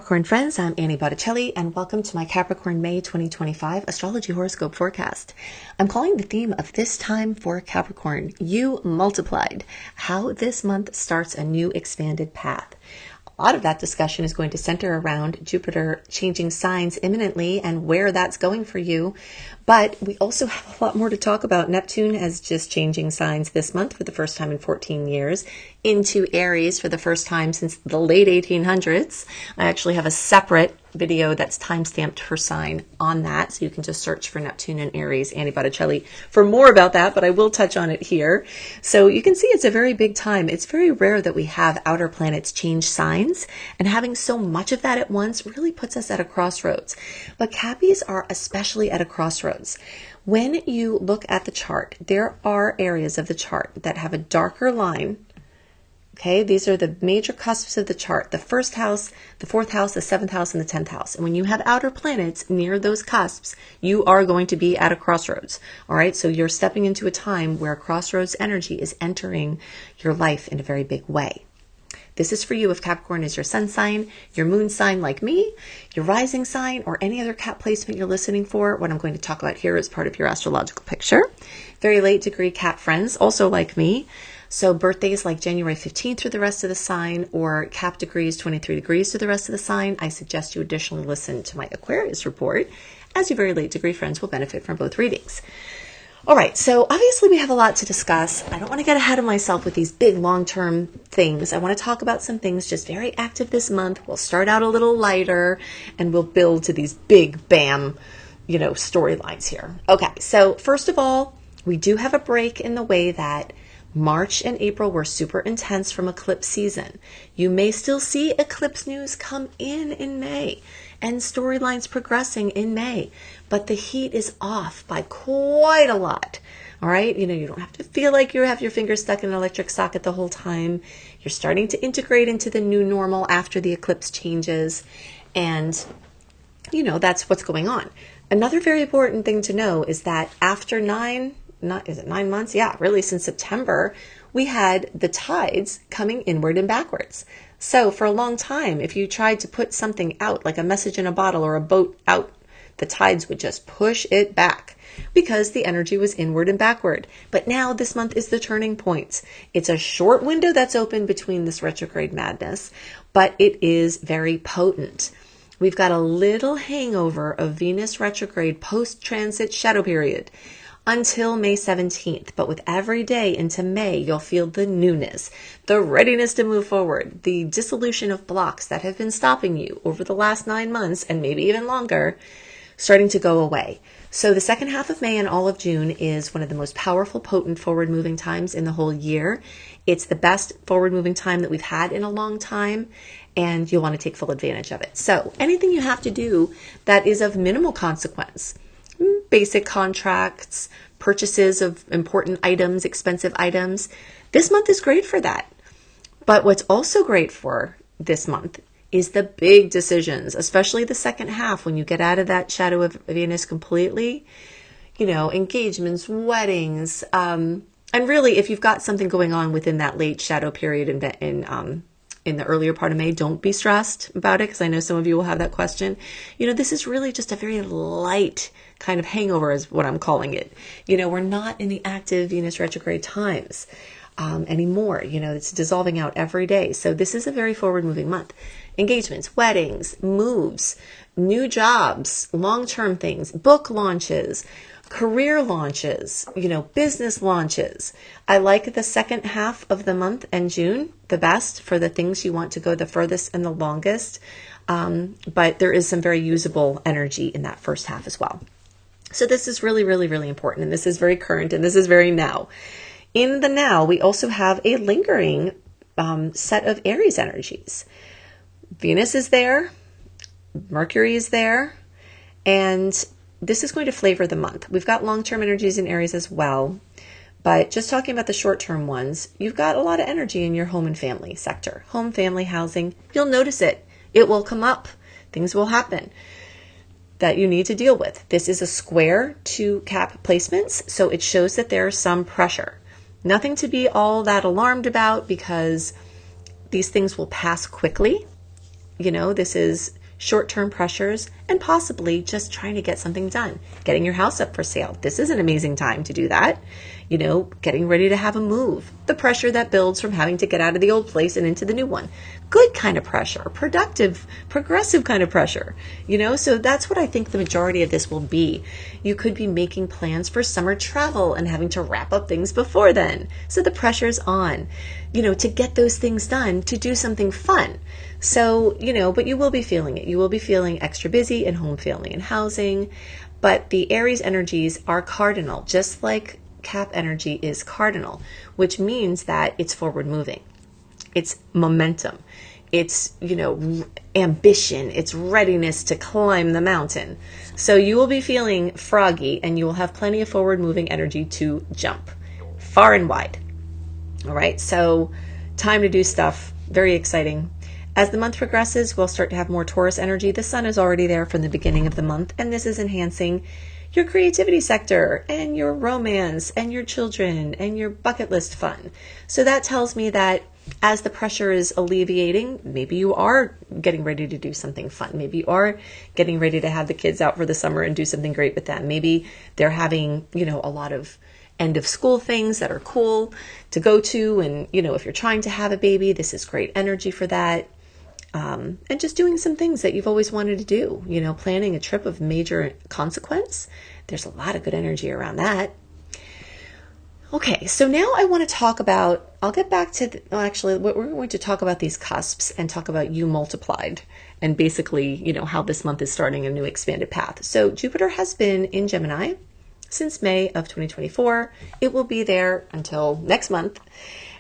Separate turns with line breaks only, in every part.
Capricorn friends, I'm Annie Botticelli, and welcome to my Capricorn May 2025 Astrology Horoscope Forecast. I'm calling the theme of this time for Capricorn, You Multiplied, how this month starts a new expanded path. A lot of that discussion is going to center around Jupiter changing signs imminently and where that's going for you. But we also have a lot more to talk about. Neptune is just changing signs this month for the first time in 14 years into Aries for the first time since the late 1800s. I actually have a separate video that's time-stamped for sign on that, so you can just search for Neptune and Aries, Annie Botticelli, for more about that, but I will touch on it here. So you can see it's a very big time. It's very rare that we have outer planets change signs, and having so much of that at once really puts us at a crossroads. But Cappies are especially at a crossroads. When you look at the chart, there are areas of the chart that have a darker line. Okay, these are the major cusps of the chart, the first house, the fourth house, the seventh house, and the 10th house. And when you have outer planets near those cusps, you are going to be at a crossroads. All right, so you're stepping into a time where crossroads energy is entering your life in a very big way. This is for you if Capricorn is your sun sign, your moon sign like me, your rising sign, or any other Cap placement you're listening for. What I'm going to talk about here is part of your astrological picture. Very late degree Cap friends, also like me. So birthdays like January 15th through the rest of the sign, or Cap degrees 23 degrees through the rest of the sign, I suggest you additionally listen to my Aquarius report, as your very late degree friends will benefit from both readings. All right, so obviously we have a lot to discuss. I don't want to get ahead of myself with these big long-term things. I want to talk about some things just very active this month. We'll start out a little lighter and we'll build to these big bam, storylines here. Okay, so first of all, we do have a break in the way that March and April were super intense from eclipse season. You may still see eclipse news come in May and storylines progressing in May, but the heat is off by quite a lot. All right, you don't have to feel like you have your fingers stuck in an electric socket the whole time. You're starting to integrate into the new normal after the eclipse changes, and that's what's going on. Another very important thing to know is that after 9 months? Yeah, really since September, we had the tides coming inward and backwards. So for a long time, if you tried to put something out, like a message in a bottle or a boat out, the tides would just push it back because the energy was inward and backward. But now this month is the turning point. It's a short window that's open between this retrograde madness, but it is very potent. We've got a little hangover of Venus retrograde post-transit shadow period until May 17th. But with every day into May, you'll feel the newness, the readiness to move forward, the dissolution of blocks that have been stopping you over the last 9 months and maybe even longer, starting to go away. So the second half of May and all of June is one of the most powerful, potent, forward-moving times in the whole year. It's the best forward-moving time that we've had in a long time, and you'll want to take full advantage of it. So anything you have to do that is of minimal consequence, basic contracts, purchases of important items, expensive items, this month is great for that. But what's also great for this month is the big decisions, especially the second half when you get out of that shadow of Venus completely, engagements, weddings, and really if you've got something going on within that late shadow period in the earlier part of May, don't be stressed about it, because I know some of you will have that question. This is really just a very light kind of hangover is what I'm calling it. We're not in the active Venus retrograde times anymore. It's dissolving out every day. So this is a very forward-moving month. Engagements, weddings, moves, new jobs, long-term things, book launches, career launches, business launches. I like the second half of the month and June the best for the things you want to go the furthest and the longest. But there is some very usable energy in that first half as well. So this is really, really, really important. And this is very current and this is very now. In the now, we also have a lingering set of Aries energies. Venus is there. Mercury is there. And this is going to flavor the month. We've got long-term energies in Aries as well, but just talking about the short-term ones, you've got a lot of energy in your home and family sector. Home, family, housing, you'll notice it. It will come up. Things will happen that you need to deal with. This is a square to Cap placements, so it shows that there's some pressure. Nothing to be all that alarmed about because these things will pass quickly. This is short-term pressures and possibly just trying to get something done, getting your house up for sale. This is an amazing time to do that. Getting ready to have a move, the pressure that builds from having to get out of the old place and into the new one. Good kind of pressure, productive, progressive kind of pressure, so that's what I think the majority of this will be. You could be making plans for summer travel and having to wrap up things before then. So the pressure's on, to get those things done, to do something fun. So, but you will be feeling it. You will be feeling extra busy in home, family, and housing. But the Aries energies are cardinal, just like Cap energy is cardinal, which means that it's forward moving. It's momentum. It's, ambition. It's readiness to climb the mountain. So you will be feeling froggy and you will have plenty of forward moving energy to jump far and wide. All right. So time to do stuff. Very exciting. As the month progresses, we'll start to have more Taurus energy. The sun is already there from the beginning of the month, and this is enhancing your creativity sector and your romance and your children and your bucket list fun. So that tells me that as the pressure is alleviating, maybe you are getting ready to do something fun. Maybe you are getting ready to have the kids out for the summer and do something great with them. Maybe they're having, a lot of end of school things that are cool to go to. And, if you're trying to have a baby, this is great energy for that. And just doing some things that you've always wanted to do, planning a trip of major consequence. There's a lot of good energy around that. Okay, so now I want to talk about, I'll get back to, we're going to talk about these cusps and talk about you multiplied and basically, how this month is starting a new expanded path. So Jupiter has been in Gemini since May of 2024. It will be there until next month.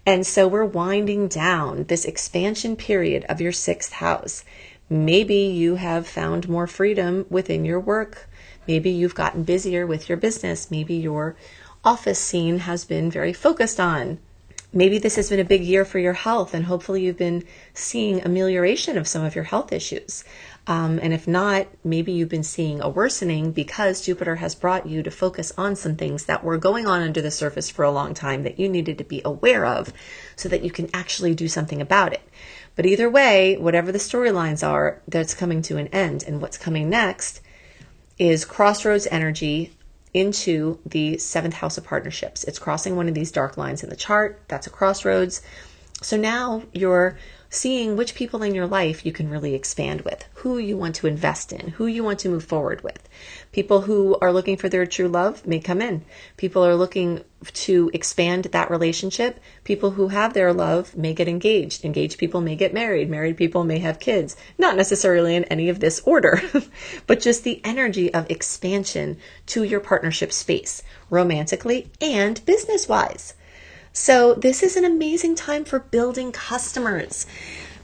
And so we're winding down this expansion period of your 6th house. Maybe you have found more freedom within your work. Maybe you've gotten busier with your business. Maybe your office scene has been very focused on. Maybe this has been a big year for your health, and hopefully you've been seeing amelioration of some of your health issues. And if not, maybe you've been seeing a worsening because Jupiter has brought you to focus on some things that were going on under the surface for a long time that you needed to be aware of so that you can actually do something about it. But either way, whatever the storylines are, that's coming to an end. And what's coming next is crossroads energy into the 7th house of partnerships. It's crossing one of these dark lines in the chart. That's a crossroads. So now you're seeing which people in your life you can really expand with, who you want to invest in, who you want to move forward with. People who are looking for their true love may come in. People are looking to expand that relationship. People who have their love may get engaged. Engaged people may get married. Married people may have kids. Not necessarily in any of this order, but just the energy of expansion to your partnership space, romantically and business-wise. So this is an amazing time for building customers,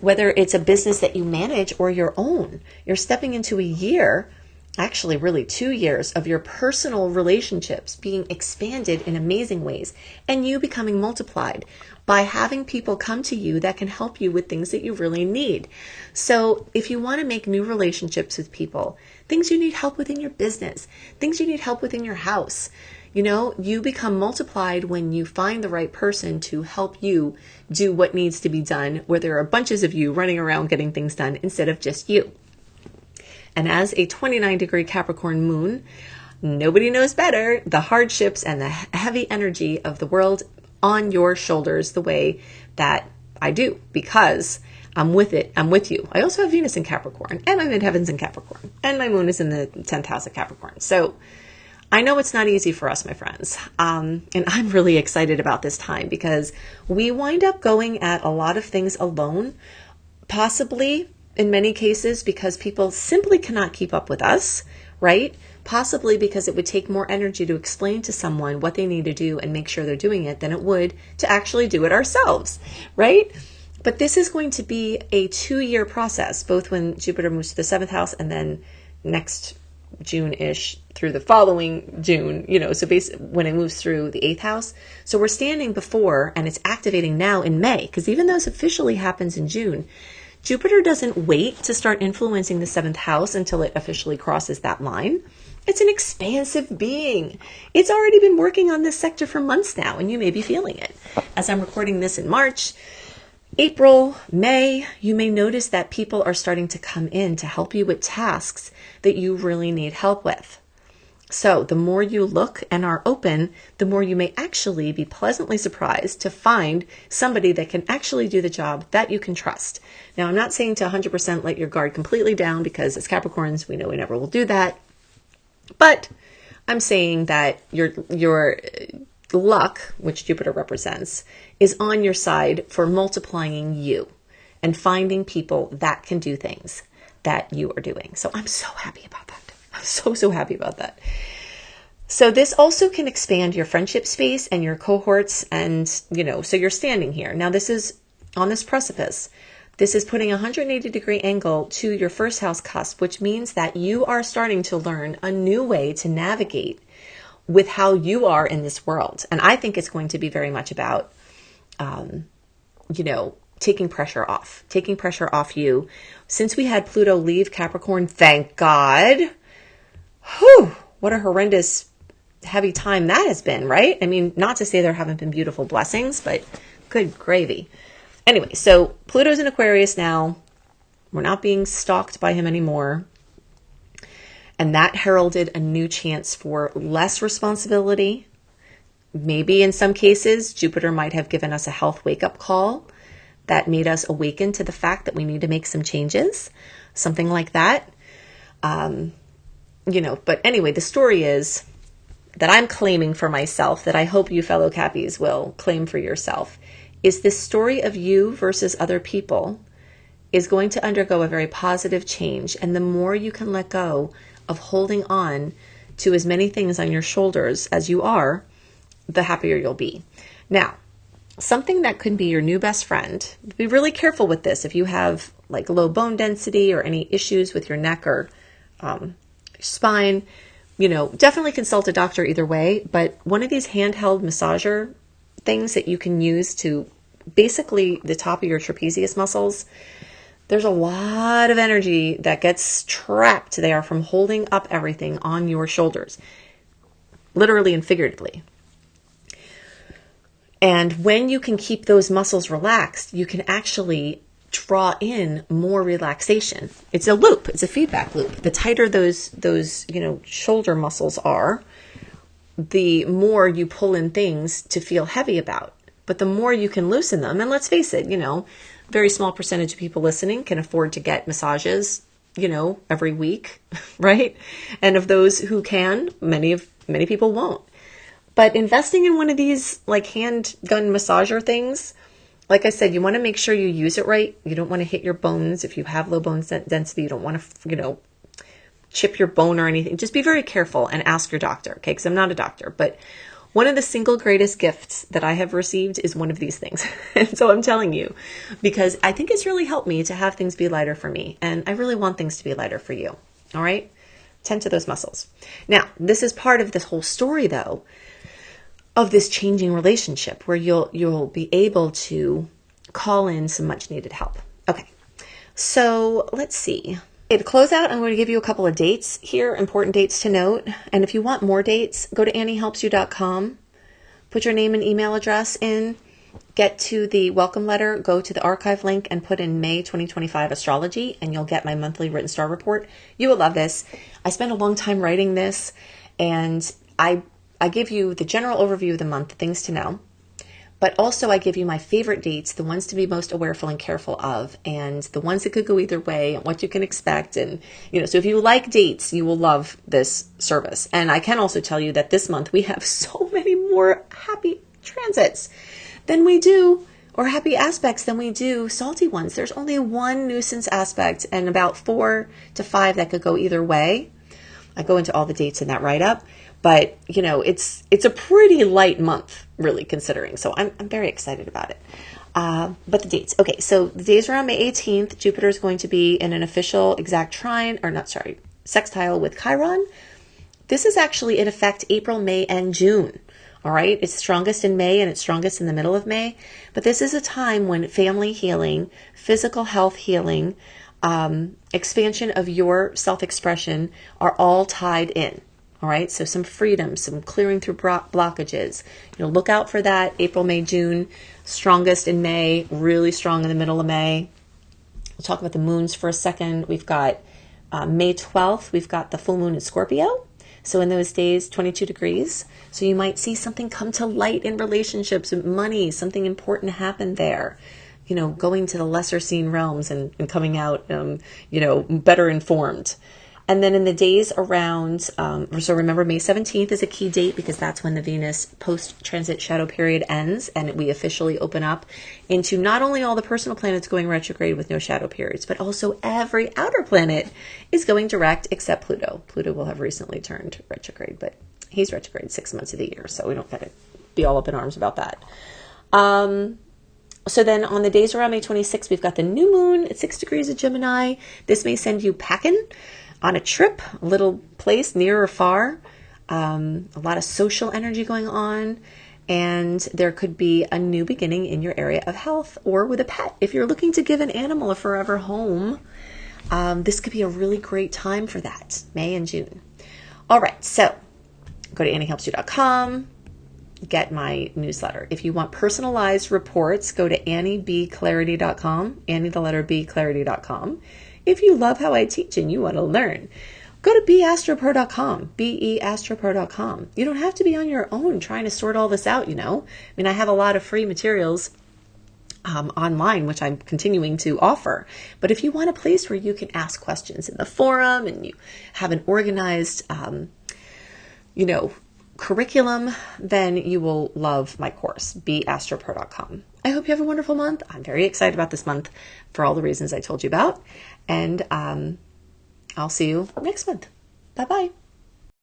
whether it's a business that you manage or your own. You're stepping into a year, actually really 2 years, of your personal relationships being expanded in amazing ways and you becoming multiplied by having people come to you that can help you with things that you really need. So if you want to make new relationships with people, things you need help with in your business, things you need help with in your house, you become multiplied when you find the right person to help you do what needs to be done, where there are bunches of you running around getting things done instead of just you. And as a 29-degree Capricorn moon, nobody knows better the hardships and the heavy energy of the world on your shoulders the way that I do, because I'm with it. I'm with you. I also have Venus in Capricorn, and my midheaven's in Capricorn, and my moon is in the 10th house of Capricorn. So I know it's not easy for us, my friends. And I'm really excited about this time because we wind up going at a lot of things alone, possibly in many cases because people simply cannot keep up with us, right? Possibly because it would take more energy to explain to someone what they need to do and make sure they're doing it than it would to actually do it ourselves, right? But this is going to be a 2-year process, both when Jupiter moves to the 7th house and then next June-ish through the following June, so basically when it moves through the 8th house. So we're standing before, and it's activating now in May, because even though it officially happens in June, Jupiter doesn't wait to start influencing the 7th house until it officially crosses that line. It's an expansive being. It's already been working on this sector for months now, and you may be feeling it. As I'm recording this in March, April, May, you may notice that people are starting to come in to help you with tasks that you really need help with. So the more you look and are open, the more you may actually be pleasantly surprised to find somebody that can actually do the job that you can trust. Now, I'm not saying to 100% let your guard completely down, because as Capricorns, we know we never will do that. But I'm saying that your luck, which Jupiter represents, is on your side for multiplying you and finding people that can do things that you are doing. So I'm so happy about that. I'm so happy about that. So this also can expand your friendship space and your cohorts, and, so you're standing here. Now this is on this precipice. This is putting a 180-degree angle to your first house cusp, which means that you are starting to learn a new way to navigate with how you are in this world. And I think it's going to be very much about, taking pressure off you. Since we had Pluto leave Capricorn, thank God. Whew, what a horrendous, heavy time that has been, right? I mean, not to say there haven't been beautiful blessings, but good gravy. Anyway, so Pluto's in Aquarius now. We're not being stalked by him anymore. And that heralded a new chance for less responsibility. Maybe in some cases, Jupiter might have given us a health wake-up call that made us awaken to the fact that we need to make some changes, something like that. But anyway, the story is that I'm claiming for myself, that I hope you fellow Cappies will claim for yourself, is this story of you versus other people is going to undergo a very positive change. And the more you can let go of holding on to as many things on your shoulders as you are, the happier you'll be. Now, something that could be your new best friend, be really careful with this. If you have like low bone density or any issues with your neck or spine, definitely consult a doctor either way. But one of these handheld massager things that you can use to basically the top of your trapezius muscles, there's a lot of energy that gets trapped there from holding up everything on your shoulders, literally and figuratively. And when you can keep those muscles relaxed, you can actually draw in more relaxation. It's a loop. It's a feedback loop. The tighter those shoulder muscles are, the more you pull in things to feel heavy about. But the more you can loosen them, and let's face it, very small percentage of people listening can afford to get massages, every week, right? And of those who can, many people won't. But investing in one of these like handgun massager things, like I said, you want to make sure you use it right. You don't want to hit your bones. If you have low bone density, you don't want to, chip your bone or anything. Just be very careful and ask your doctor, okay? Because I'm not a doctor, but one of the single greatest gifts that I have received is one of these things. And so I'm telling you, because I think it's really helped me to have things be lighter for me. And I really want things to be lighter for you. All right? Tend to those muscles. Now, this is part of this whole story, though, of this changing relationship where you'll be able to call in some much needed help. Okay. So let's see. To close out, I'm going to give you a couple of dates here, important dates to note. And if you want more dates, go to anniehelpsyou.com, put your name and email address in, get to the welcome letter, go to the archive link and put in May 2025 astrology, and you'll get my monthly written star report. You will love this. I spent a long time writing this, and I give you the general overview of the month, things to know. But also I give you my favorite dates, the ones to be most awareful and careful of, and the ones that could go either way and what you can expect. And, so if you like dates, you will love this service. And I can also tell you that this month we have so many more happy transits than we do, or happy aspects than we do salty ones. There's only one nuisance aspect and about 4 to 5 that could go either way. I go into all the dates in that write-up. But, it's a pretty light month, really, considering. So I'm very excited about it. But the dates. Okay, so the days around May 18th, Jupiter is going to be in an official exact sextile with Chiron. This is actually in effect April, May, and June. All right, it's strongest in May and it's strongest in the middle of May. But this is a time when family healing, physical health healing, expansion of your self-expression are all tied in. All right, so some freedom, some clearing through blockages. Look out for that. April, May, June, strongest in May, really strong in the middle of May. We'll talk about the moons for a second. We've got May 12th, we've got the full moon in Scorpio. So in those days, 22 degrees. So you might see something come to light in relationships, money, something important happen there. Going to the lesser seen realms and coming out, better informed. And then in the days around, so remember May 17th is a key date because that's when the Venus post-transit shadow period ends and we officially open up into not only all the personal planets going retrograde with no shadow periods, but also every outer planet is going direct except Pluto. Pluto will have recently turned retrograde, but he's retrograde 6 months of the year, so we don't got to be all up in arms about that. So then on the days around May 26th, we've got the new moon at 6 degrees of Gemini. This may send you packing on a trip, a little place near or far, a lot of social energy going on, and there could be a new beginning in your area of health or with a pet. If you're looking to give an animal a forever home, this could be a really great time for that, May and June. All right, so go to AnnieHelpsYou.com, get my newsletter. If you want personalized reports, go to AnnieBClarity.com, Annie the letter B, Clarity.com. If you love how I teach and you want to learn, go to beastropro.com, beastropro.com. You don't have to be on your own trying to sort all this out, I have a lot of free materials online, which I'm continuing to offer. But if you want a place where you can ask questions in the forum and you have an organized, curriculum, then you will love my course, beastropro.com. I hope you have a wonderful month. I'm very excited about this month for all the reasons I told you about. And I'll see you next month. Bye-bye.